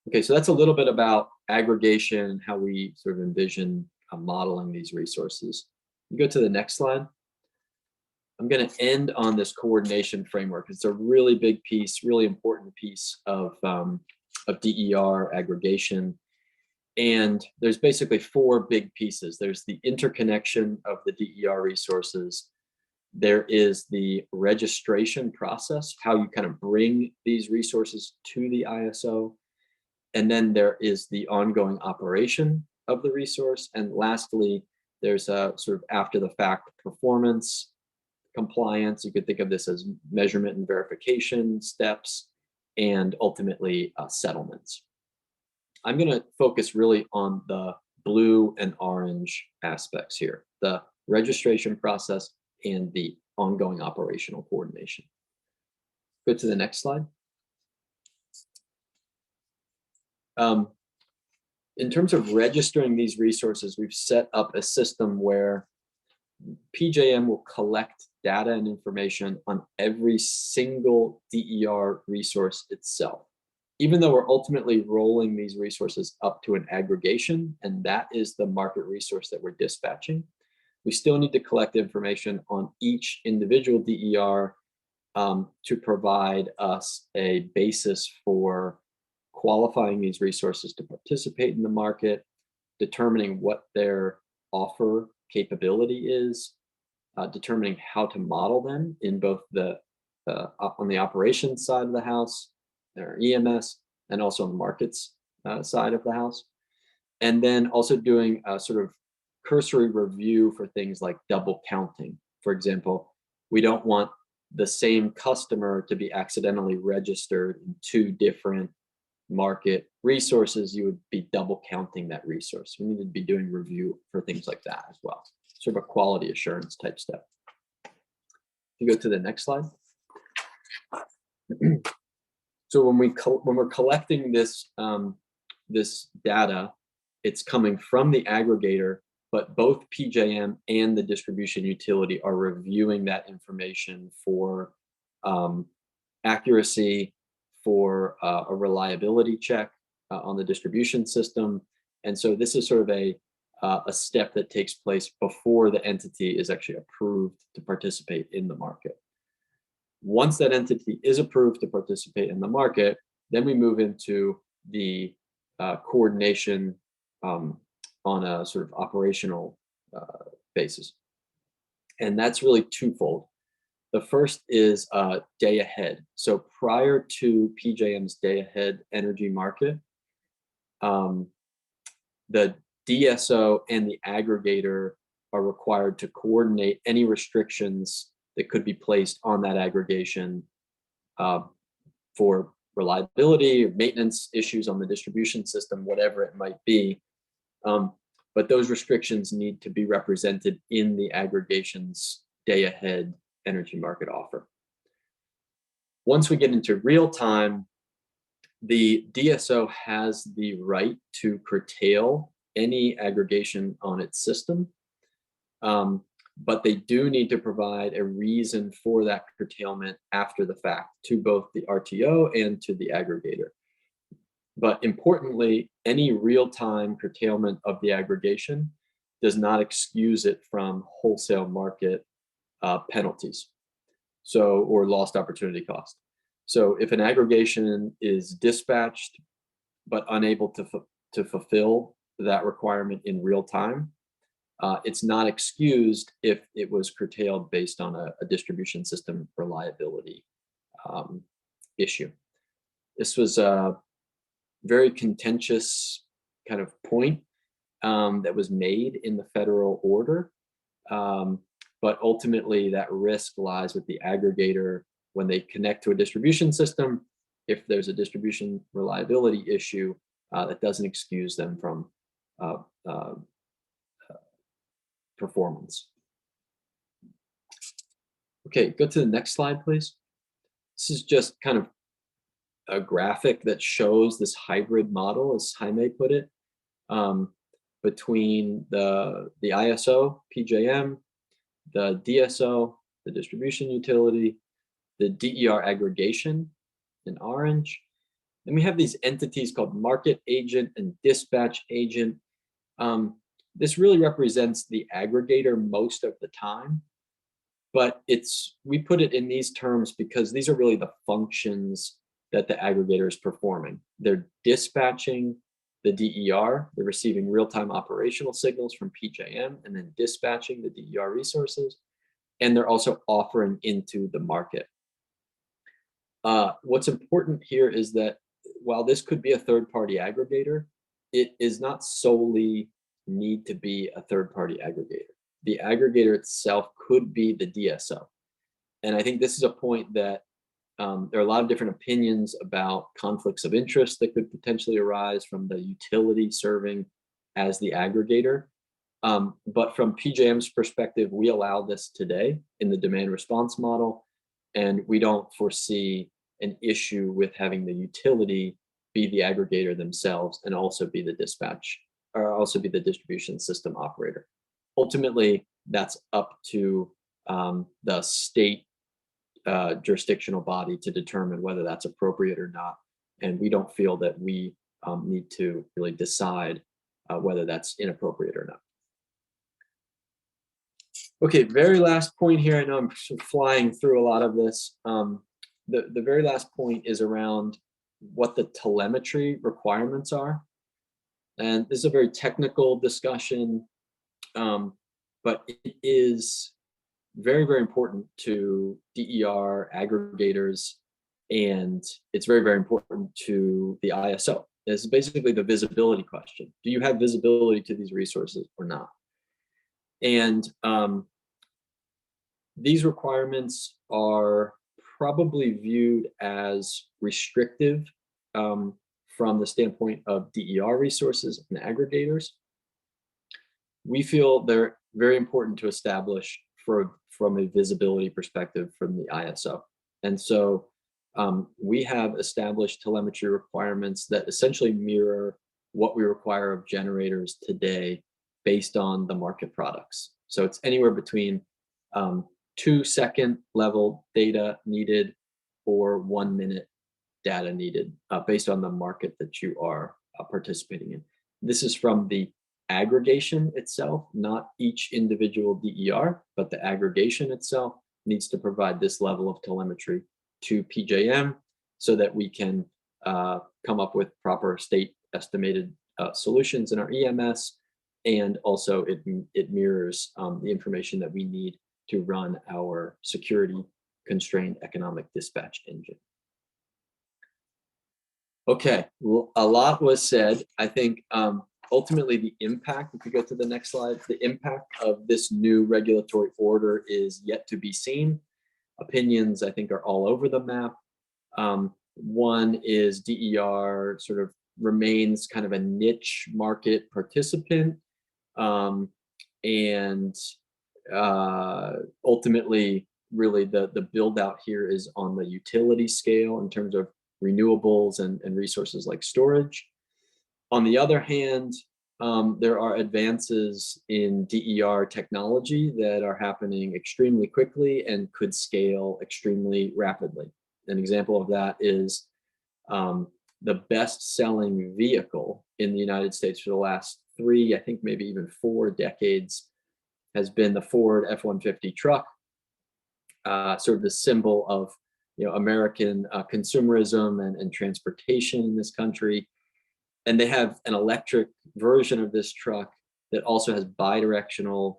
Okay, so that's a little bit about aggregation, how we sort of envision modeling these resources. You go to the next slide. I'm going to end on this coordination framework. It's a really big piece, really important piece of DER aggregation. And there's basically four big pieces. There's the interconnection of the DER resources. There is the registration process, how you kind of bring these resources to the ISO. And then there is the ongoing operation of the resource. And lastly, there's a sort of after the fact performance compliance. You could think of this as measurement and verification steps, and ultimately settlements. I'm going to focus really on the blue and orange aspects here, the registration process and the ongoing operational coordination. Go to the next slide. In terms of registering these resources, we've set up a system where PJM will collect data and information on every single DER resource itself. Even though we're ultimately rolling these resources up to an aggregation, and that is the market resource that we're dispatching, we still need to collect information on each individual DER to provide us a basis for qualifying these resources to participate in the market, determining what their offer capability is, determining how to model them in both the on the operations side of the house, their EMS, and also on the markets side of the house. And then also doing a sort of cursory review for things like double counting. For example, we don't want the same customer to be accidentally registered in two different market resources. You would be double counting that resource. We need to be doing review for things like that as well. Sort of a quality assurance type step. You go to the next slide. So when we're collecting this this data, it's coming from the aggregator, but both PJM and the distribution utility are reviewing that information for accuracy, for a reliability check on the distribution system. And so this is sort of a step that takes place before the entity is actually approved to participate in the market. Once that entity is approved to participate in the market, then we move into the coordination on a sort of operational basis. And that's really twofold. The first is day ahead. So prior to PJM's day ahead energy market, the DSO and the aggregator are required to coordinate any restrictions that could be placed on that aggregation for reliability or maintenance issues on the distribution system, whatever it might be. But those restrictions need to be represented in the aggregation's day ahead energy market offer. Once we get into real time, the DSO has the right to curtail any aggregation on its system, but they do need to provide a reason for that curtailment after the fact to both the RTO and to the aggregator. But importantly, any real-time curtailment of the aggregation does not excuse it from wholesale market penalties, or lost opportunity cost. So if an aggregation is dispatched but unable to fulfill that requirement in real time, it's not excused if it was curtailed based on a distribution system reliability issue. This was a very contentious kind of point that was made in the federal order. But ultimately that risk lies with the aggregator when they connect to a distribution system. If there's a distribution reliability issue, that doesn't excuse them from performance. Okay, go to the next slide, please. This is just kind of a graphic that shows this hybrid model, as Jaime put it, between the ISO, PJM, the DSO, the distribution utility, the DER aggregation in orange. Then we have these entities called market agent and dispatch agent. This really represents the aggregator most of the time, but we put it in these terms because these are really the functions that the aggregator is performing. They're dispatching the DER, they're receiving real-time operational signals from PJM and then dispatching the DER resources, and they're also offering into the market. What's important here is that while this could be a third-party aggregator, it is not solely need to be a third-party aggregator. The aggregator itself could be the DSO. And I think this is a point that there are a lot of different opinions about conflicts of interest that could potentially arise from the utility serving as the aggregator. But from PJM's perspective, we allow this today in the demand response model, and we don't foresee an issue with having the utility be the aggregator themselves and also be the dispatch, or also be the distribution system operator. Ultimately, that's up to the state jurisdictional body to determine whether that's appropriate or not. And we don't feel that we need to really decide whether that's inappropriate or not. Okay, very last point here. I know I'm sort of flying through a lot of this. The very last point is around what the telemetry requirements are. And this is a very technical discussion, but it is very, very important to DER aggregators, and it's very, very important to the ISO. This is basically the visibility question. Do you have visibility to these resources or not? And these requirements are probably viewed as restrictive from the standpoint of DER resources and aggregators. We feel they're very important to establish from a visibility perspective from the ISO. And so we have established telemetry requirements that essentially mirror what we require of generators today based on the market products. So it's anywhere between 2-second level data needed or 1 minute data needed based on the market that you are participating in. This is from the aggregation itself, not each individual DER, but the aggregation itself needs to provide this level of telemetry to PJM so that we can come up with proper state estimated solutions in our EMS, and also it mirrors the information that we need to run our security constrained economic dispatch engine. Okay, well, a lot was said. I think ultimately the impact, if you go to the next slide, the impact of this new regulatory order is yet to be seen. Opinions, I think, are all over the map. One is DER sort of remains kind of a niche market participant, and ultimately, really the build out here is on the utility scale in terms of renewables and resources like storage. On the other hand, there are advances in DER technology that are happening extremely quickly and could scale extremely rapidly. An example of that is the best-selling vehicle in the United States for the last 3, I think maybe even 4 decades has been the Ford F-150 truck, sort of the symbol of American consumerism and transportation in this country. And they have an electric version of this truck that also has bidirectional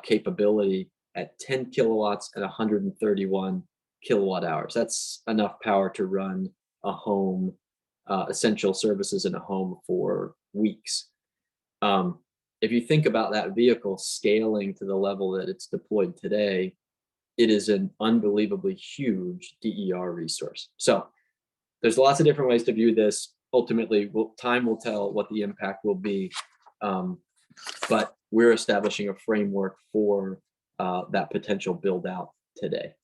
capability at 10 kilowatts at 131 kilowatt hours. That's enough power to run a home, essential services in a home for weeks. If you think about that vehicle scaling to the level that it's deployed today, it is an unbelievably huge DER resource. So there's lots of different ways to view this. Ultimately, time will tell what the impact will be, but we're establishing a framework for that potential build out today.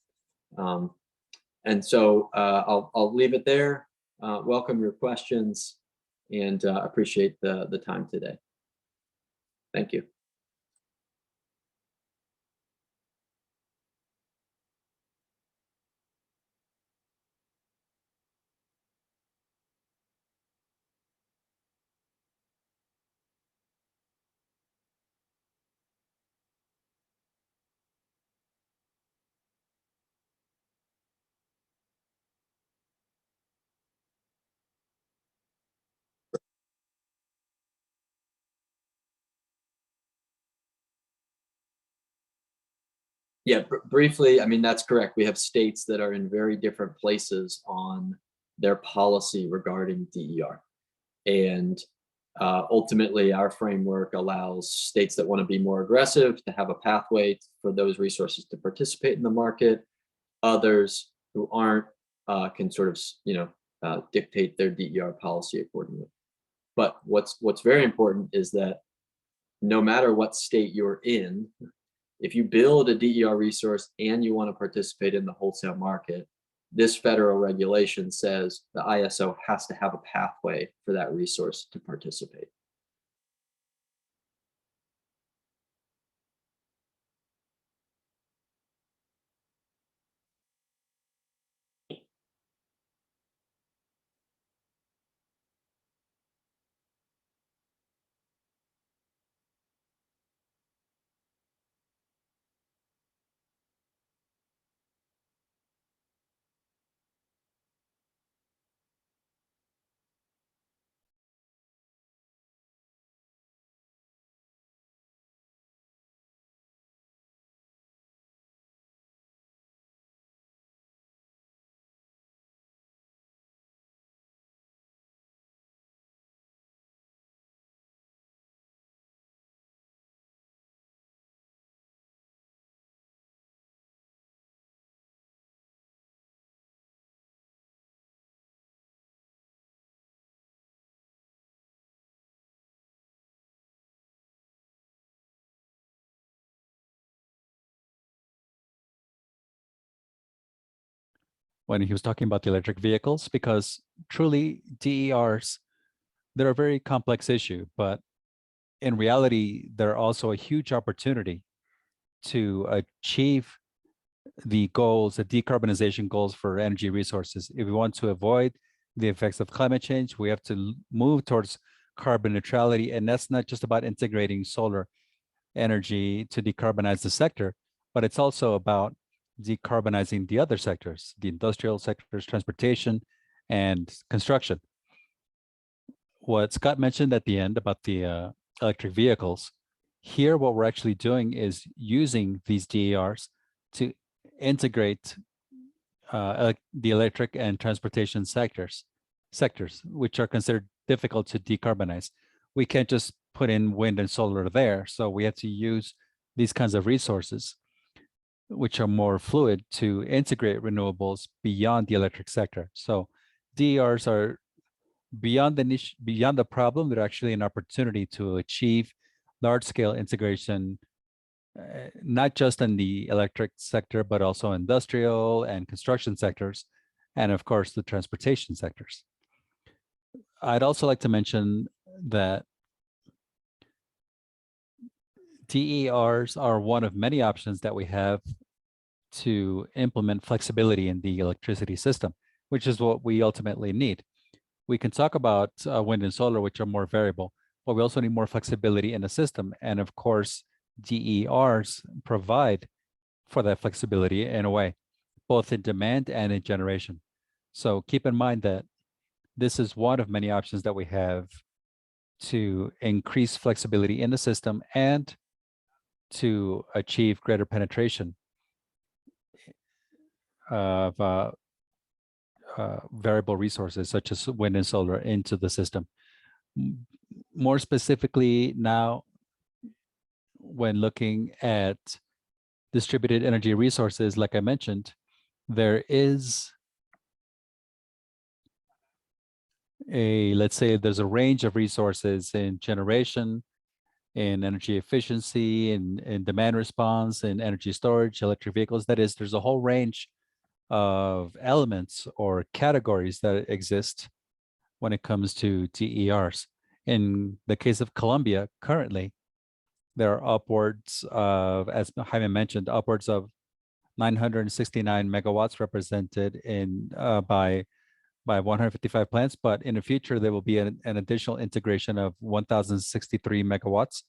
And so I'll leave it there. Welcome your questions, and appreciate the time today. Thank you. Yeah, briefly, I mean, that's correct. We have states that are in very different places on their policy regarding DER. And ultimately, our framework allows states that want to be more aggressive to have a pathway for those resources to participate in the market. others who aren't can sort of, dictate their DER policy accordingly. But what's very important is that no matter what state you're in, if you build a DER resource and you want to participate in the wholesale market, this federal regulation says the ISO has to have a pathway for that resource to participate. When he was talking about the electric vehicles, because truly DERs, they're a very complex issue, but in reality, they're also a huge opportunity to achieve the goals, the decarbonization goals for energy resources. If we want to avoid the effects of climate change, we have to move towards carbon neutrality. And that's not just about integrating solar energy to decarbonize the sector, but it's also about decarbonizing the other sectors, the industrial sectors, transportation, and construction. What Scott mentioned at the end about the electric vehicles, here what we're actually doing is using these DERs to integrate the electric and transportation sectors, which are considered difficult to decarbonize. We can't just put in wind and solar there, so we have to use these kinds of resources, which are more fluid, to integrate renewables beyond the electric sector. So DERs are beyond the niche, beyond the problem. They're actually an opportunity to achieve large-scale integration, not just in the electric sector, but also industrial and construction sectors, and of course, the transportation sectors. I'd also like to mention that DERs are one of many options that we have to implement flexibility in the electricity system, which is what we ultimately need. We can talk about wind and solar, which are more variable, but we also need more flexibility in the system. And of course, DERs provide for that flexibility in a way, both in demand and in generation. So keep in mind that this is one of many options that we have to increase flexibility in the system and to achieve greater penetration of variable resources such as wind and solar into the system. More specifically now, when looking at distributed energy resources, like I mentioned, there is let's say there's a range of resources in generation, in energy efficiency, in demand response, in energy storage, electric vehicles. That is, there's a whole range of elements or categories that exist when it comes to DERs. In the case of Colombia, currently, there are upwards of, as Jaime mentioned, upwards of 969 megawatts represented in by 155 plants, but in the future, there will be an additional integration of 1,063 megawatts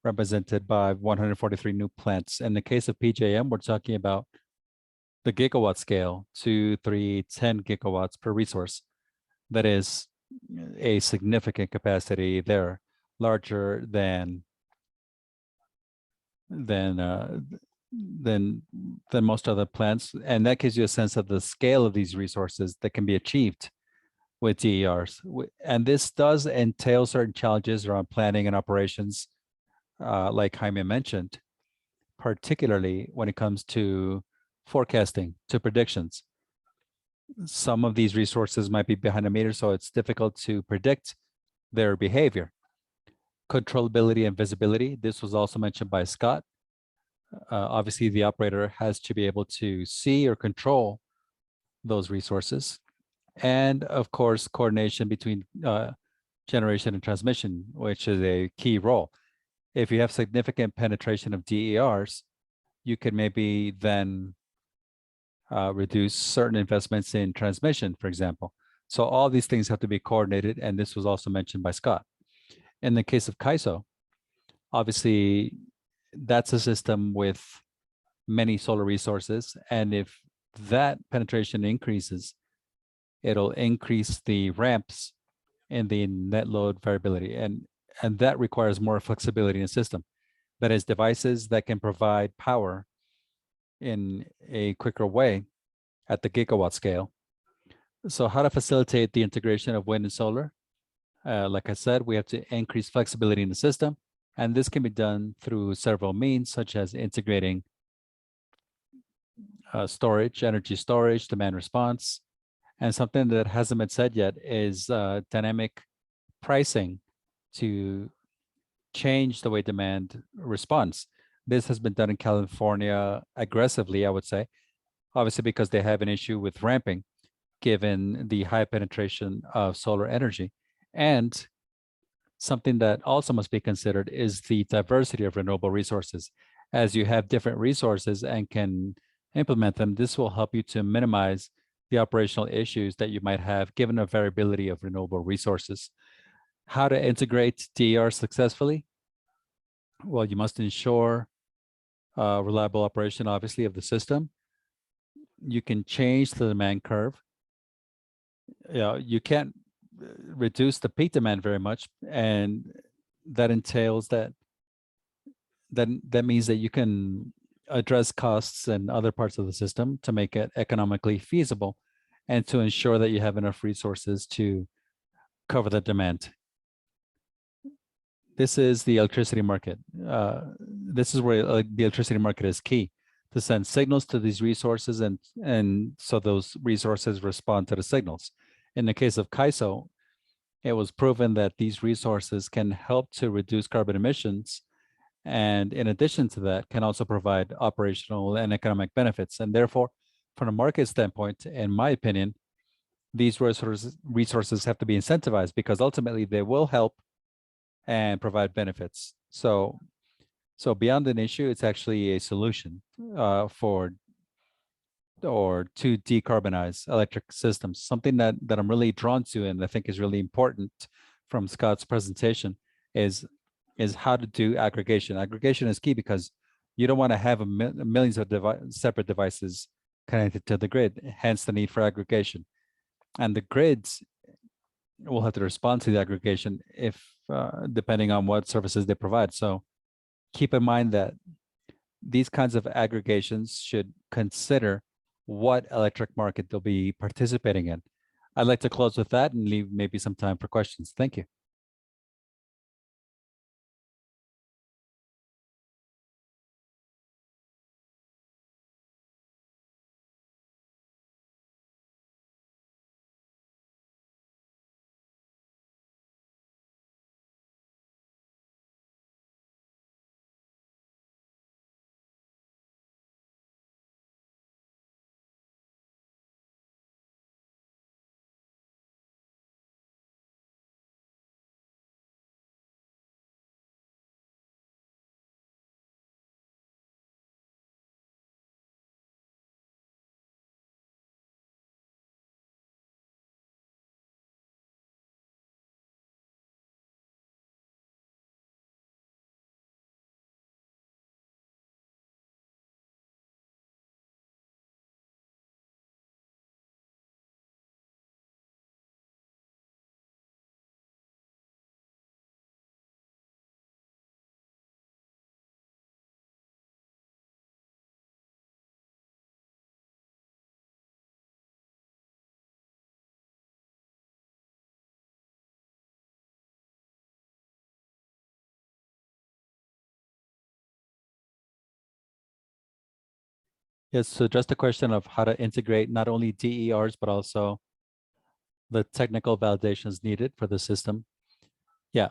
represented by 143 new plants. In the case of PJM, we're talking about the gigawatt scale, 2, 3, 10 gigawatts per resource. That is a significant capacity there, larger than most other plants. And that gives you a sense of the scale of these resources that can be achieved with DERs. And this does entail certain challenges around planning and operations, like Jaime mentioned, particularly when it comes to forecasting to predictions. Some of these resources might be behind the meter, so it's difficult to predict their behavior. Controllability and visibility. This was also mentioned by Scott. Obviously, the operator has to be able to see or control those resources. And of course, coordination between generation and transmission, which is a key role. If you have significant penetration of DERs, you can maybe then reduce certain investments in transmission, for example. So all these things have to be coordinated, and this was also mentioned by Scott. In the case of CAISO, obviously, that's a system with many solar resources, and if that penetration increases, it'll increase the ramps in the net load variability, and that requires more flexibility in the system. That is, devices that can provide power in a quicker way at the gigawatt scale. So how to facilitate the integration of wind and solar? Like I said, we have to increase flexibility in the system, and this can be done through several means, such as integrating storage, energy storage, demand response, and something that hasn't been said yet is dynamic pricing to change the way demand responds. This has been done in California aggressively, I would say, obviously because they have an issue with ramping, given the high penetration of solar energy. And something that also must be considered is the diversity of renewable resources. As you have different resources and can implement them, this will help you to minimize the operational issues that you might have given the variability of renewable resources. How to integrate DER successfully? Well, you must ensure reliable operation, obviously, of the system. You can change the demand curve. You can't reduce the peak demand very much, and that entails that means that you can address costs and other parts of the system to make it economically feasible and to ensure that you have enough resources to cover the demand. This is the electricity market. This is where the electricity market is key to send signals to these resources, and so those resources respond to the signals. In the case of CAISO, it was proven that these resources can help to reduce carbon emissions, and in addition to that, can also provide operational and economic benefits. And therefore, from a market standpoint, in my opinion, these resources have to be incentivized because ultimately they will help and provide benefits. So beyond an issue, it's actually a solution to decarbonize electric systems. Something that I'm really drawn to and I think is really important from Scott's presentation is how to do aggregation. Aggregation is key because you don't want to have millions of separate devices connected to the grid, hence the need for aggregation. And the grids will have to respond to the aggregation if depending on what services they provide. So keep in mind that these kinds of aggregations should consider what electric market they'll be participating in. I'd like to close with that and leave maybe some time for questions. Thank you. Yes, so just a question of how to integrate not only DERs, but also the technical validations needed for the system. Yeah.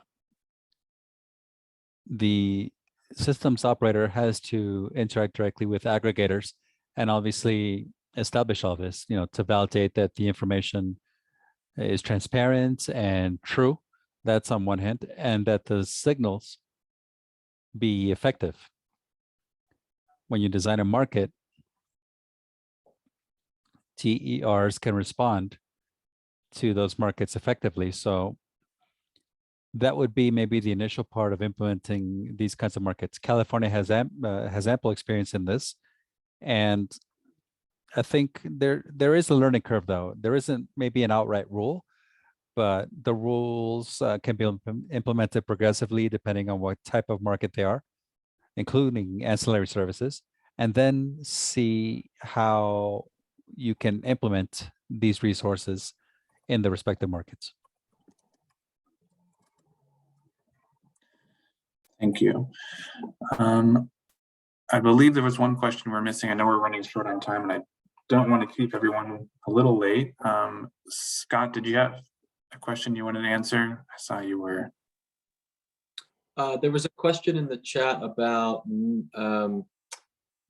The systems operator has to interact directly with aggregators and obviously establish all this, to validate that the information is transparent and true. That's on one hand, and that the signals be effective. When you design a market, TERs can respond to those markets effectively. So that would be maybe the initial part of implementing these kinds of markets. California has ample experience in this, and I think there is a learning curve, though. There isn't maybe an outright rule, but the rules can be implemented progressively depending on what type of market they are, including ancillary services, and then see how you can implement these resources in the respective markets. Thank you. I believe there was one question we're missing. I know we're running short on time and I don't want to keep everyone a little late. Scott, did you have a question you wanted to answer? I saw you were. There was a question in the chat about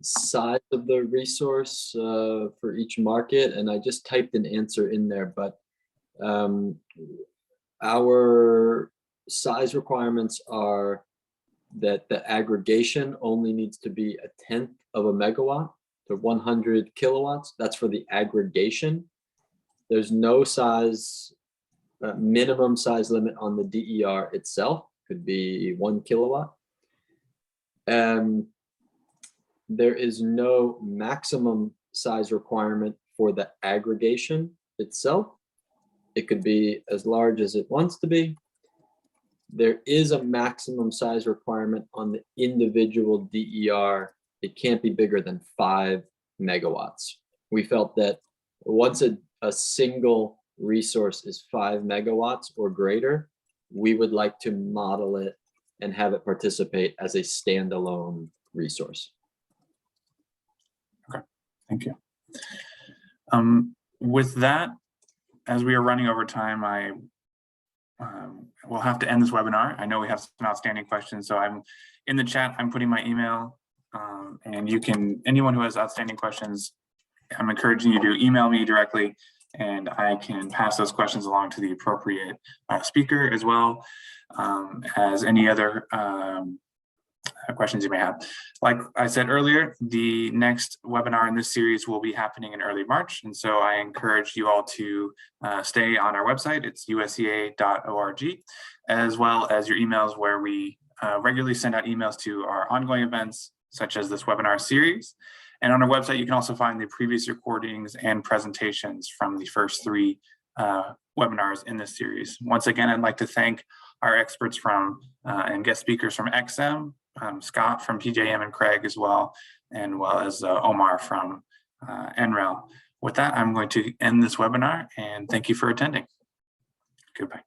size of the resource for each market, and I just typed an answer in there, but our size requirements are that the aggregation only needs to be 1/10 of a megawatt to 100 kilowatts. That's for the aggregation. There's no size, minimum size limit on the DER itself. Could be 1 kilowatt. There is no maximum size requirement for the aggregation itself. It could be as large as it wants to be. There is a maximum size requirement on the individual DER. It can't be bigger than 5 megawatts. We felt that once a single resource is 5 megawatts or greater, we would like to model it and have it participate as a standalone resource. Okay, thank you. With that, as we are running over time, we'll have to end this webinar. I know we have some outstanding questions, so I'm in the chat, I'm putting my email, and you can, anyone who has outstanding questions, I'm encouraging you to email me directly, and I can pass those questions along to the appropriate speaker, as well as any other questions you may have. Like I said earlier, the next webinar in this series will be happening in early March, and so I encourage you all to stay on our website. It's usea.org, as well as your emails, where we regularly send out emails to our ongoing events, such as this webinar series. And on our website, you can also find the previous recordings and presentations from the first 3 webinars in this series. Once again, I'd like to thank our experts from and guest speakers from XM, Scott from PJM, and Craig as well, and well as Omar from NREL. With that, I'm going to end this webinar, and thank you for attending. Goodbye.